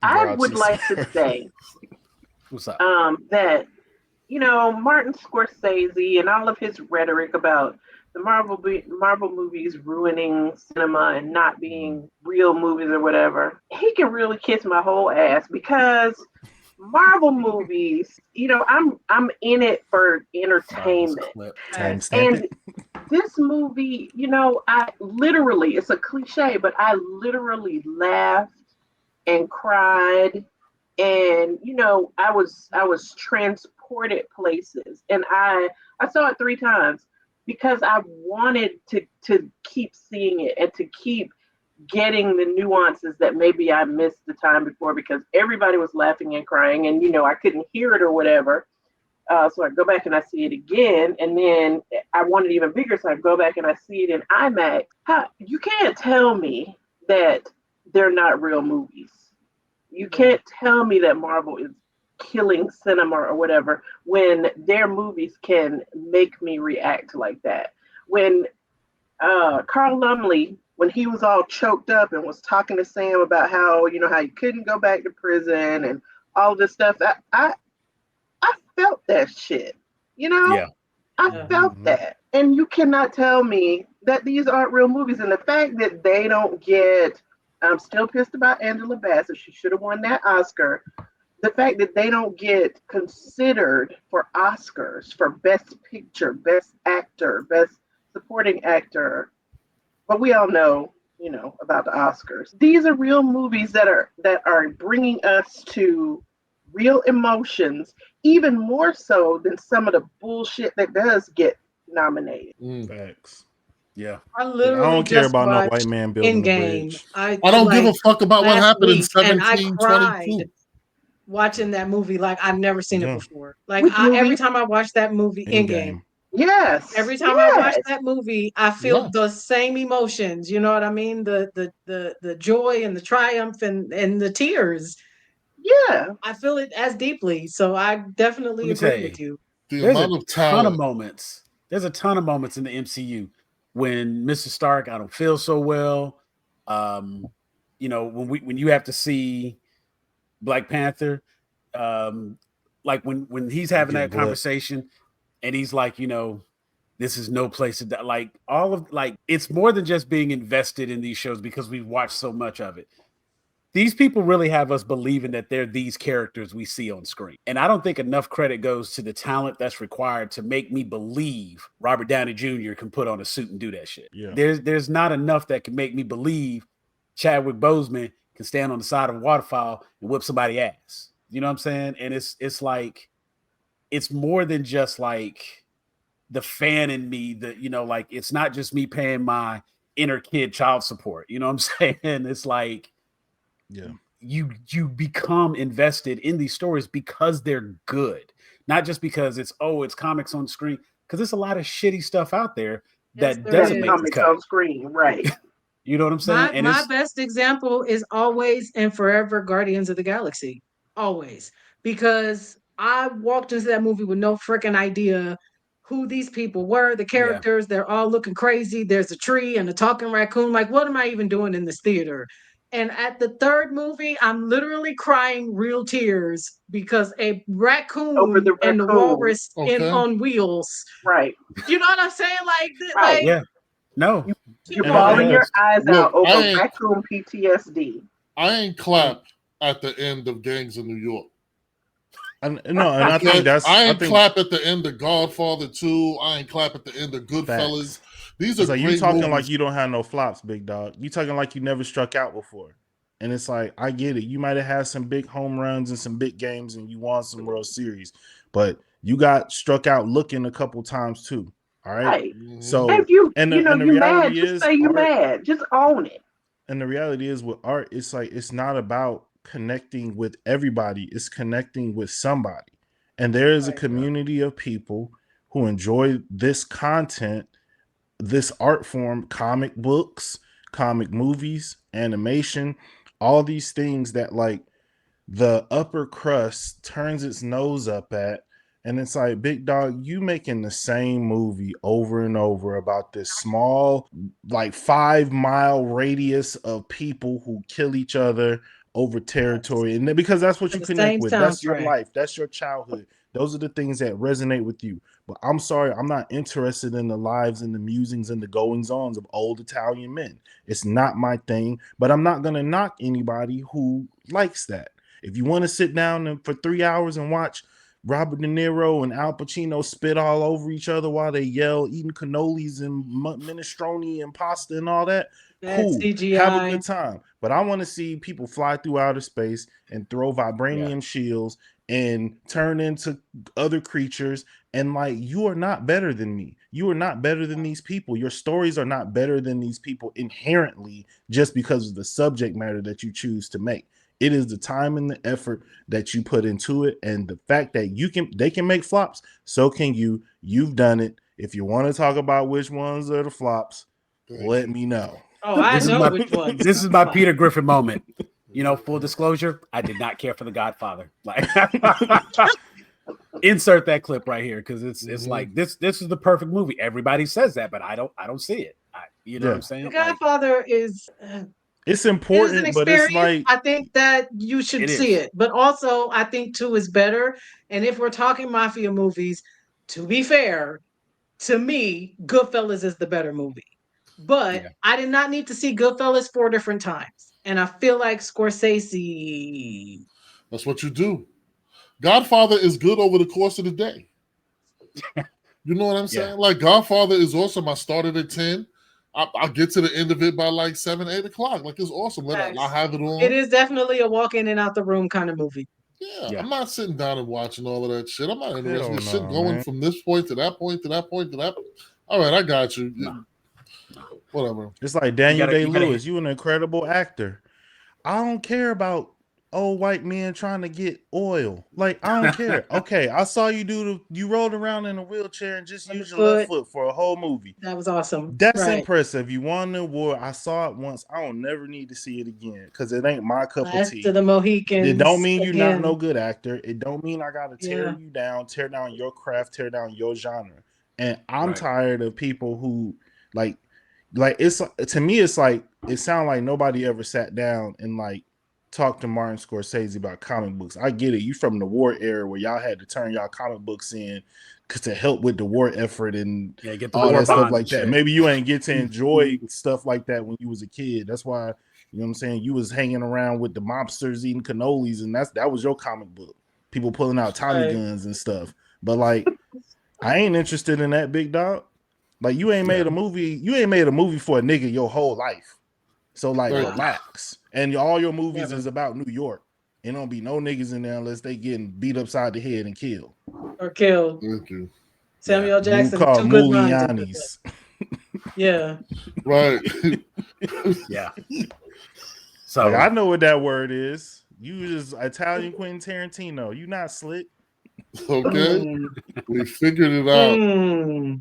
I Broad would like to sister. say What's up? that Martin Scorsese and all of his rhetoric about the Marvel movies ruining cinema and not being real movies or whatever, he can really kiss my whole ass because Marvel movies, I'm in it for Sorry, this entertainment. clip. Timestamp And it. this movie, I literally, it's a cliche, but I literally laughed and cried, and I was transported places, and I saw it 3 times because I wanted to keep seeing it and to keep getting the nuances that maybe I missed the time before because everybody was laughing and crying, and I couldn't hear it or whatever. So I go back and I see it again, and then I want it even bigger, so I go back and I see it in IMAX. You can't tell me that they're not real movies. You can't tell me that Marvel is killing cinema or whatever when their movies can make me react like that. When Carl Lumley, when he was all choked up and was talking to Sam about how he couldn't go back to prison and all this stuff, I felt that shit. You know, Yeah. I Yeah. felt that. And you cannot tell me that these aren't real movies. And the fact that they don't get, I'm still pissed about Angela Bassett. She should have won that Oscar. The fact that they don't get considered for Oscars for Best Picture, Best Actor, Best Supporting Actor. But we all know about the Oscars. These are real movies that are bringing us to real emotions, even more so than some of the bullshit that does get nominated. Facts. Yeah. I I literally don't care just about no white watched man building a Endgame. bridge. I I don't give a like fuck about what last happened in week, and I 1722. cried watching that movie like I've never seen it Yeah. before. Like Which every movie? time I watch that movie, In Endgame, game. Yes, every time I watch yes, that movie, I feel Yeah. the same emotions. You know what I mean? The joy and the triumph and the tears. yeah. I feel it as deeply. So I Let definitely me tell agree you, with you. The there's a amount of ton of talent. moments. There's a ton of moments in the MCU when Mr. Stark, I don't feel so well. Um, when you have to see Black Panther, um, like when he's You having get that blip. conversation and he's like, this is no place to die. Like all of like it's more than just being invested in these shows because we've watched so much of it. These people really have us believing that they're these characters we see on screen. And I don't think enough credit goes to the talent that's required to make me believe Robert Downey Jr. can put on a suit and do that shit. Yeah. There's not enough that can make me believe Chadwick Boseman can stand on the side of a waterfall and whip somebody ass. You know what I'm saying? And it's like it's more than just like the fan in me that like it's not just me paying my inner kid child support. You know what I'm saying? It's like Yeah. you become invested in these stories because they're good, not just because it's comics on screen. Because there's a lot of shitty stuff out there Yes, that there That's doesn't make is. the comics cut. on screen, right? You know what I'm saying? My And my it's best example is always and forever Guardians of the Galaxy. Always. Because I walked into that movie with no freaking idea who these people were, the yeah, characters, they're all looking crazy. There's a tree and a talking raccoon. Like, what am I even doing in this theater? And at the third movie, I'm literally crying real tears because a Over raccoon the and the raccoon, walrus in Okay. on wheels. right, You know what I'm saying? Like, right. yeah, no, You you're come And on, bawling man. your eyes Look, out over raccoon PTSD. I ain't clap at the end of Gangs of New York. And no, and I think Okay, that's I I ain't think clap at the end of Godfather 2. I ain't clap at the end of Goodfellas. facts. These are It's like you great talking like movies. you don't have no flops, big dog. You talking like you never struck out before. And it's like, I get it. You might have had some big home runs and some big games and you won some World Series, but you got struck out looking a couple times too. All right. Right. Mhm. And So if you and you the, know and the you mad, reality just is say you art mad. Just own it. and the reality is with art, it's like it's not about connecting with everybody, it's connecting with somebody. And there is a Right. community of people who enjoy this content, this art form, comic books, comic movies, animation, all these things that like the upper crust turns its nose up at. And it's like, big dog, you making the same movie over and over about this small, like 5 mile radius of people who kill each other over territory, and because that's what you The connect same with. That's your soundtrack. life. That's your childhood. Those are the things that resonate with you. But I'm sorry, I'm not interested in the lives and the musings and the goings ons of old Italian men. It's not my thing. But I'm not gonna knock anybody who likes that. If you want to sit down for 3 hours and watch Robert De Niro and Al Pacino spit all over each other while they yell, eating cannolis and minestrone and pasta and all that, That cool, have a CGI. good time. But I want to see people fly through outer space and throw vibranium shields and turn into other creatures. And like, you are not better than me. You are not better than these people. Your stories are not better than these people inherently just because of the subject matter that you choose to make. It is the time and the effort that you put into it, and the fact that they can make flops, so can you. You've done it. If you want to talk about which ones are the flops, let me know. Oh, I know which ones. This is my Peter Griffin moment. You know, full disclosure, I did not care for The Godfather. Like, insert that clip right here because it's like this is the perfect movie. Everybody says that, but I don't see it. You know what I'm saying? The Godfather is. It's It is important, an but it's experience. like, I think that you should see it, but also I think 2 is better. And if we're talking mafia movies, to be fair, to me, Goodfellas is the better movie. But I did not need to see Goodfellas 4 different times, and I feel like Scorsese. That's what you do. Godfather is good over the course of the day. You know what I'm saying? Like, Godfather is awesome. I started at 10. I'll get to the end of it by like 7, 8 o'clock. Like, it's awesome. I'll have it on. It is definitely a walk in and out the room kind of movie. Yeah, I'm not sitting down and watching all of that shit. I'm not interested in shit no, going man. from this point to that point to that point to that. All right, I got you. No. Whatever. It's like Daniel Day-Lewis. You an incredible actor. I don't care about old white men trying to get oil. Like, I don't care. Okay, I saw you you rolled around in a wheelchair and just used your left foot for a whole movie. That was awesome. That's impressive. You won the award. I saw it once. I don't never need to see it again because it ain't my cup of tea. To the Mohicans. It don't mean you're not no good actor. It don't mean I gotta tear you down, tear down your craft, tear down your genre. And I'm tired of people who like it's, to me, it's like, it sounds like nobody ever sat down and like talked to Martin Scorsese about comic books. I get it. You from the war era where y'all had to turn y'all comic books in to help with the war effort and get the all war that stuff like shit. that. Maybe you ain't get to enjoy stuff like that when you was a kid. That's why, you know what I'm saying, you was hanging around with the mobsters eating cannolis, and that was your comic book. People pulling out Tommy guns and stuff. But like, I ain't interested in that, big dog. Like, you ain't made a movie. You ain't made a movie for a nigga your whole life. So like, relax. And all your movies is about New York. It don't be no niggas in there unless they getting beat upside the head and killed. Or killed. Thank you. Samuel Jackson. You call 2 good Mulianis. Yeah. Right. Yeah. So like, I know what that word is. You just Italian Quentin Tarantino. You not slick. Okay. We figured it out.